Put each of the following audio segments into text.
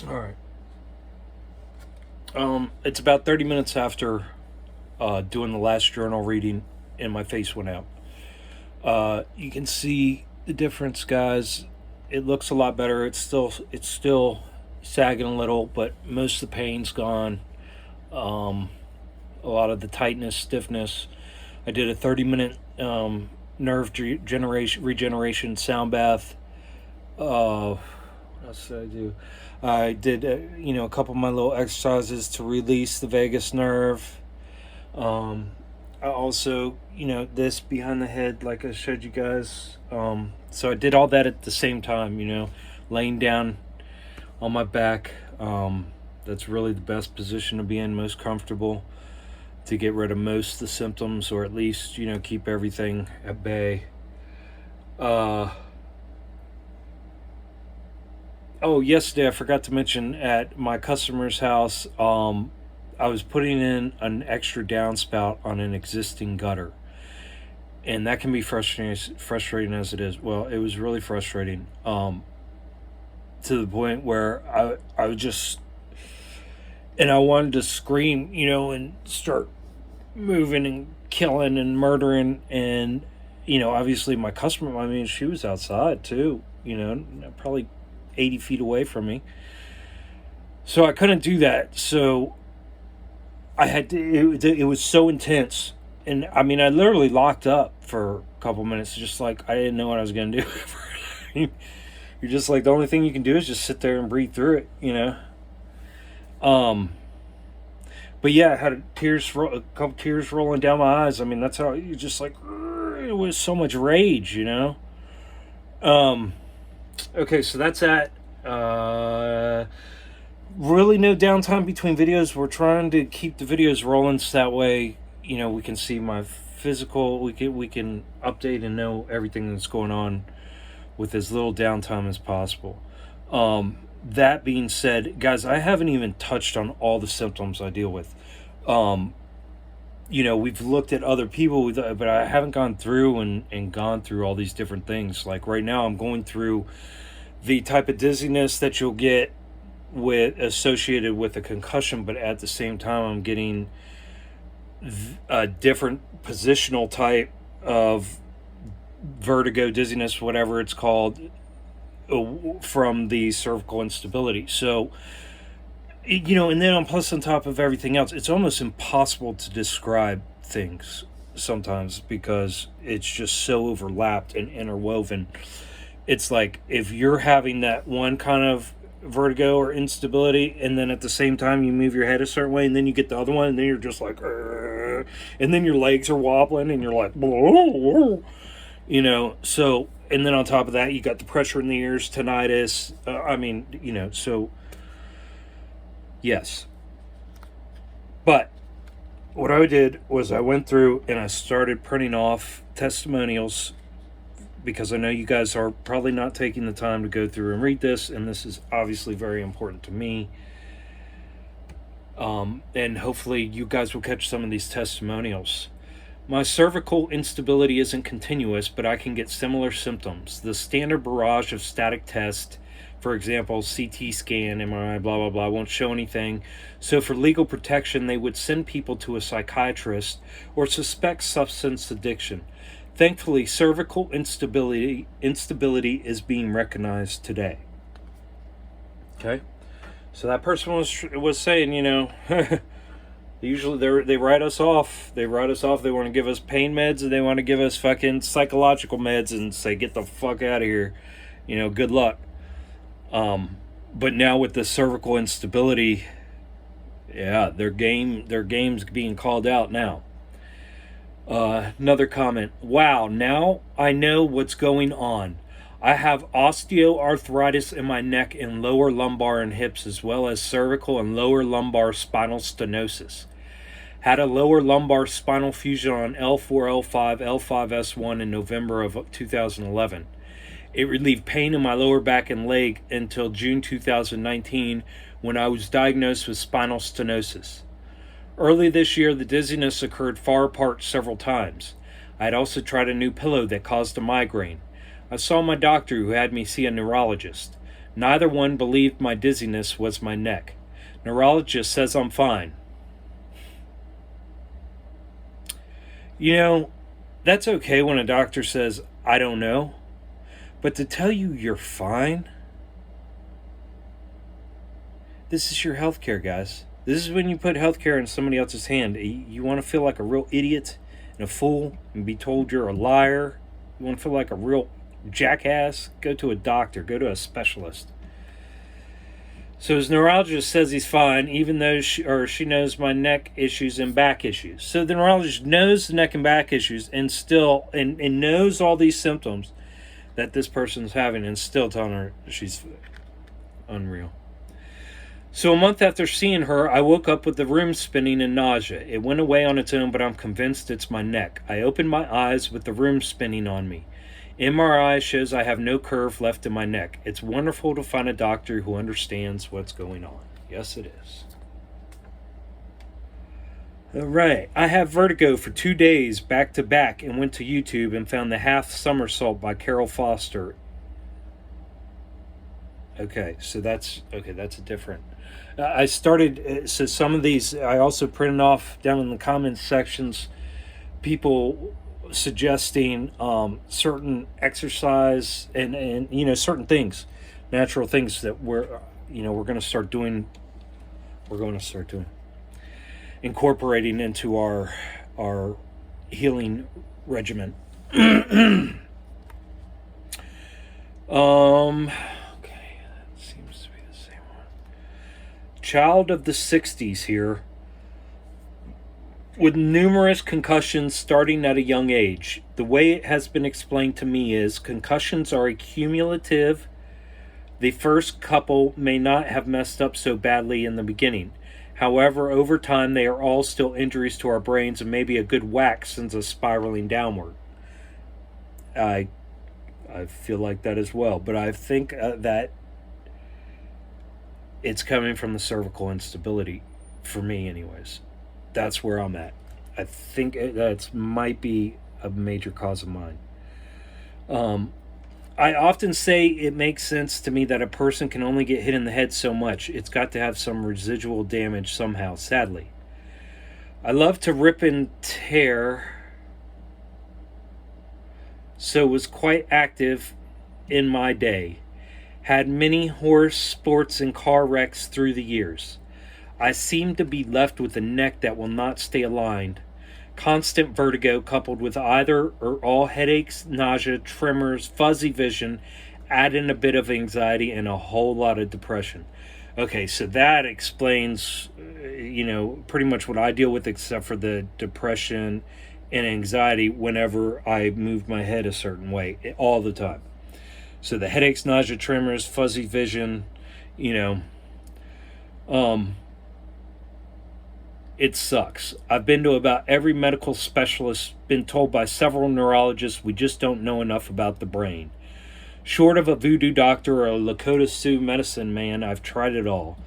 All right. It's about 30 minutes after doing the last journal reading, and my face went out. You can see the difference, guys. It looks a lot better. It's still sagging a little, but most of the pain's gone. Um, a lot of the tightness, stiffness. I did a 30-minute nerve regeneration sound bath. What else did I do? I did, a couple of my little exercises to release the vagus nerve. I also, this behind the head, like I showed you guys. So I did all that at the same time, laying down on my back. That's really the best position to be in, most comfortable to get rid of most of the symptoms, or at least, keep everything at bay. Uh, oh, yesterday I forgot to mention at my customer's house, I was putting in an extra downspout on an existing gutter, and that can be frustrating as it is. Well, it was really frustrating, to the point where I was just, and I wanted to scream, and start moving and killing and murdering, and obviously my customer. I mean, she was outside too, probably 80 feet away from me, so I couldn't do that. So I had to. It was so intense, and I mean, I literally locked up for a couple minutes, just like I didn't know what I was gonna do. You're just like, the only thing you can do is just sit there and breathe through it. Um, but yeah, I had a couple tears rolling down my eyes. I mean, that's how you just like. It was so much rage. Um, okay, so that's that. Really, no downtime between videos. We're trying to keep the videos rolling so that way, we can see my physical. We can update and know everything that's going on with as little downtime as possible. That being said, guys, I haven't even touched on all the symptoms I deal with. Um, we've looked at other people, but I haven't gone through and gone through all these different things. Like right now, I'm going through the type of dizziness that you'll get with associated with a concussion, but at the same time, I'm getting a different positional type of vertigo, dizziness, whatever it's called, from the cervical instability. So, and then on top of everything else, it's almost impossible to describe things sometimes because it's just so overlapped and interwoven. It's like if you're having that one kind of vertigo or instability, and then at the same time you move your head a certain way, and then you get the other one, and then you're just like, "Argh," and then your legs are wobbling, and you're like, So, and then on top of that, you got the pressure in the ears, tinnitus. So yes, but what I did was I went through and I started printing off testimonials because I know you guys are probably not taking the time to go through and read this, and this is obviously very important to me. And hopefully, you guys will catch some of these testimonials. My cervical instability isn't continuous, but I can get similar symptoms. The standard barrage of static tests, for example, CT scan, MRI, blah, blah, blah, won't show anything. So, for legal protection, they would send people to a psychiatrist or suspect substance addiction. Thankfully, cervical instability is being recognized today. Okay, so that person was saying, usually they write us off. They write us off. They want to give us pain meds, and they want to give us fucking psychological meds, and say get the fuck out of here. Good luck. But now with the cervical instability, yeah, their game's being called out now. Another comment. Wow, now I know what's going on. I have osteoarthritis in my neck and lower lumbar and hips, as well as cervical and lower lumbar spinal stenosis. Had a lower lumbar spinal fusion on L4, L5, L5S1 in November of 2011. It relieved pain in my lower back and leg until June 2019 when I was diagnosed with spinal stenosis. Early this year, the dizziness occurred far apart several times. I had also tried a new pillow that caused a migraine. I saw my doctor, who had me see a neurologist. Neither one believed my dizziness was my neck. Neurologist says I'm fine. You know, that's okay when a doctor says, I don't know. But to tell you you're fine, this is your healthcare, guys. This is when you put healthcare in somebody else's hand. You want to feel like a real idiot and a fool and be told you're a liar. You want to feel like a real jackass? Go to a doctor. Go to a specialist. So his neurologist says he's fine, even though she knows my neck issues and back issues. So the neurologist knows the neck and back issues and still and knows all these symptoms that this person's having and still telling her she's unreal. So a month after seeing her, I woke up with the room spinning and nausea. It went away on its own, but I'm convinced it's my neck. I opened my eyes with the room spinning on me. MRI shows I have no curve left in my neck. It's wonderful to find a doctor who understands what's going on. Yes, it is. All right. I have vertigo for 2 days back to back and went to YouTube and found the Half Somersault by Carol Foster. Okay, so that's a different. I started, so some of these I also printed off down in the comments sections, people suggesting certain exercise and certain things, natural things that we're going to start doing, incorporating into our healing regimen. Child of the 60s here, with numerous concussions starting at a young age. The way it has been explained to me is concussions are cumulative. The first couple may not have messed up so badly in the beginning. However, over time, they are all still injuries to our brains, and maybe a good whack sends us spiraling downward. I feel like that as well, but I think that it's coming from the cervical instability, for me anyways. That's where I'm at. I think that might be a major cause of mine. I often say it makes sense to me that a person can only get hit in the head so much. It's got to have some residual damage somehow, sadly. I love to rip and tear, so was quite active in my day. Had many horse, sports, and car wrecks through the years. I seem to be left with a neck that will not stay aligned. Constant vertigo coupled with either or all headaches, nausea, tremors, fuzzy vision, add in a bit of anxiety and a whole lot of depression. Okay, so that explains, pretty much what I deal with, except for the depression and anxiety whenever I move my head a certain way, all the time. So the headaches, nausea, tremors, fuzzy vision, it sucks. I've been to about every medical specialist, been told by several neurologists we just don't know enough about the brain. Short of a voodoo doctor or a Lakota Sioux medicine man, I've tried it all.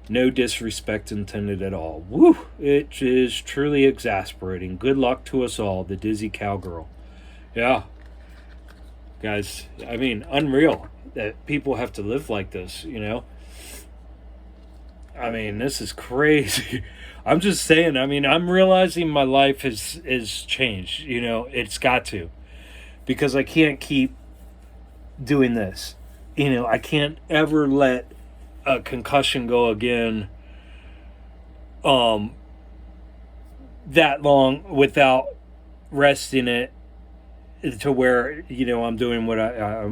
No disrespect intended at all. Woo! It is truly exasperating. Good luck to us all, the dizzy cowgirl. Yeah. Guys, I mean, unreal that people have to live like this, I mean, this is crazy. I'm just saying, I'm realizing my life is changed, it's got to. Because I can't keep doing this. I can't ever let a concussion go again that long without resting it to where I'm doing what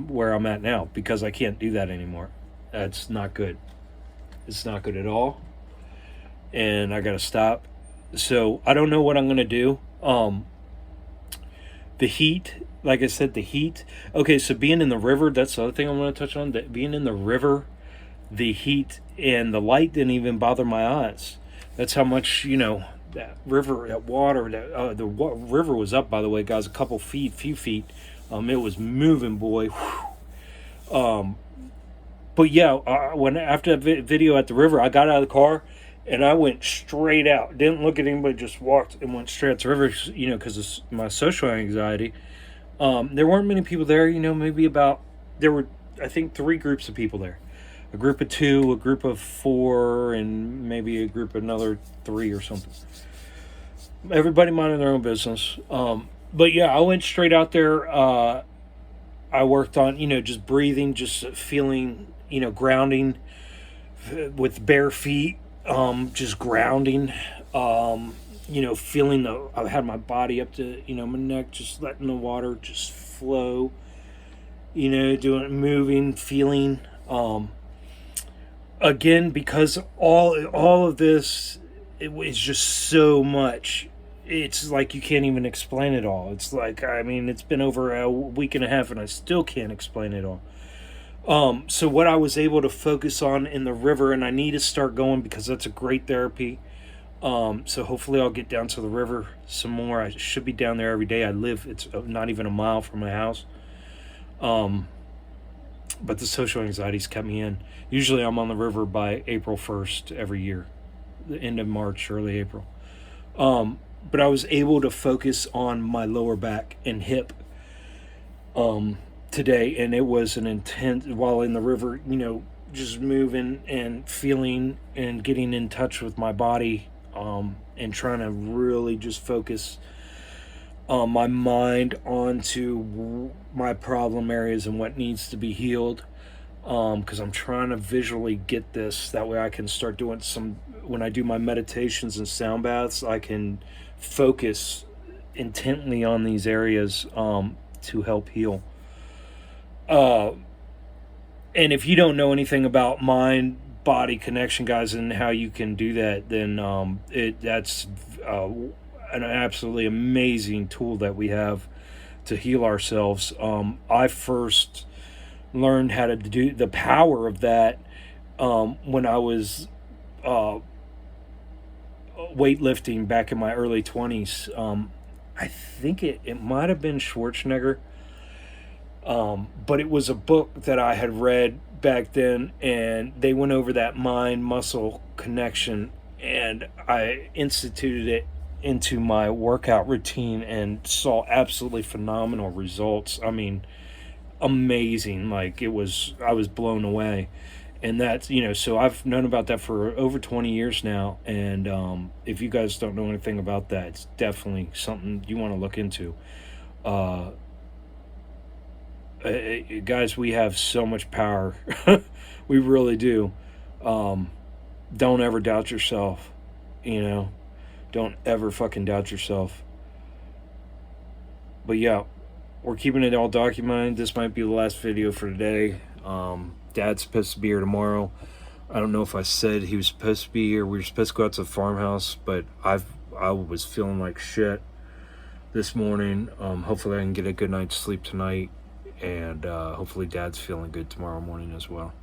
where I'm at now, because I can't do that anymore. That's not good. It's not good at all, and I gotta stop. So I don't know what I'm gonna do. The heat, like I said, the heat. Okay, so being in the river, that's the other thing I'm gonna touch on. That being in the river, the heat and the light didn't even bother my eyes. That's how much that river, that water, that river was up, by the way, guys, few feet. It was moving, boy. But yeah, when after that video at the river, I got out of the car and I went straight out. Didn't look at anybody, just walked and went straight out to the river, because of my social anxiety. There weren't many people there, maybe there were, I think, 3 groups of people there. a group of 2, a group of 4, and maybe a group of another 3 or something. Everybody minding their own business. But yeah, I went straight out there. I worked on, just breathing, just feeling, grounding with bare feet, just grounding. Feeling I had my body up to, my neck, just letting the water just flow, moving, feeling. Again, because all of this, it was just so much. It's like you can't even explain it all. It's like, it's been over a week and a half and I still can't explain it all. So what I was able to focus on in the river, and I need to start going because that's a great therapy. So hopefully I'll get down to the river some more. I should be down there every day. It's not even a mile from my house. But the social anxiety's kept me in. Usually I'm on the river by April 1st every year, the end of March, early April. But I was able to focus on my lower back and hip today, and it was an intense, while in the river, just moving and feeling and getting in touch with my body, and trying to really just focus my mind onto my problem areas and what needs to be healed, because I'm trying to visually get this, that way I can start doing when I do my meditations and sound baths, I can focus intently on these areas to help heal. And if you don't know anything about mind body connection, guys, and how you can do that, then that's an absolutely amazing tool that we have to heal ourselves. I first learned how to do the power of that when I was weightlifting back in my early 20s. I think it might have been Schwarzenegger, but it was a book that I had read back then, and they went over that mind muscle connection, and I instituted it into my workout routine and saw absolutely phenomenal results. Amazing. Like, I was blown away. And that's, so I've known about that for over 20 years now. And if you guys don't know anything about that, it's definitely something you want to look into. Guys, we have so much power. We really do. Don't ever doubt yourself. Don't ever fucking doubt yourself. But yeah, we're keeping it all documented. This might be the last video for today. Dad's supposed to be here tomorrow. I don't know if I said he was supposed to be here. We were supposed to go out to the farmhouse, but I was feeling like shit this morning. Hopefully I can get a good night's sleep tonight, and hopefully Dad's feeling good tomorrow morning as well.